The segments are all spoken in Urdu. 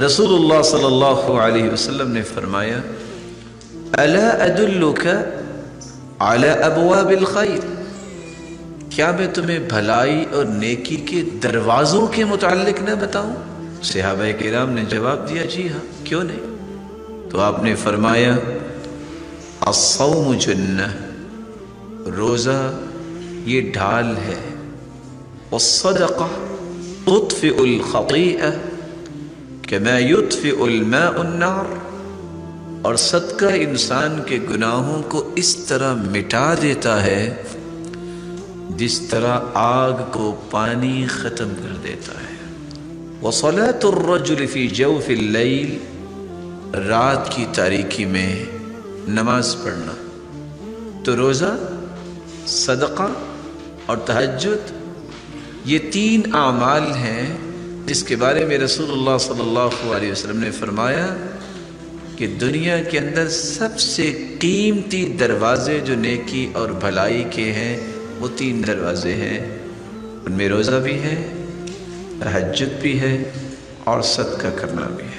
رسول اللہ صلی اللہ علیہ وسلم نے فرمایا الا ادلک علی ابواب الخیر، کیا میں تمہیں بھلائی اور نیکی کے دروازوں کے متعلق نہ بتاؤں؟ صحابہ کرام نے جواب دیا جی ہاں، کیوں نہیں؟ تو آپ نے فرمایا الصوم جنہ، روزہ یہ ڈھال ہے، والصدقہ تطفئ الخطیئہ کما یطفئ الماء النار، اور صدقہ انسان کے گناہوں کو اس طرح مٹا دیتا ہے جس طرح آگ کو پانی ختم کر دیتا ہے۔ وصلاة الرجل فی جوف اللیل، رات کی تاریکی میں نماز پڑھنا۔ تو روزہ، صدقہ اور تہجد یہ تین اعمال ہیں جس کے بارے میں رسول اللہ صلی اللہ علیہ وسلم نے فرمایا کہ دنیا کے اندر سب سے قیمتی دروازے جو نیکی اور بھلائی کے ہیں وہ تین دروازے ہیں، ان میں روزہ بھی ہے، تہجد بھی ہے اور صدقہ کرنا بھی ہے۔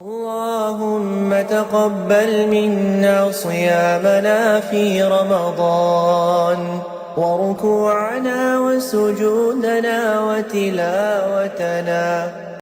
اللهم تقبل منا صيامنا في رمضان وركوعنا وسجودنا وتلاوتنا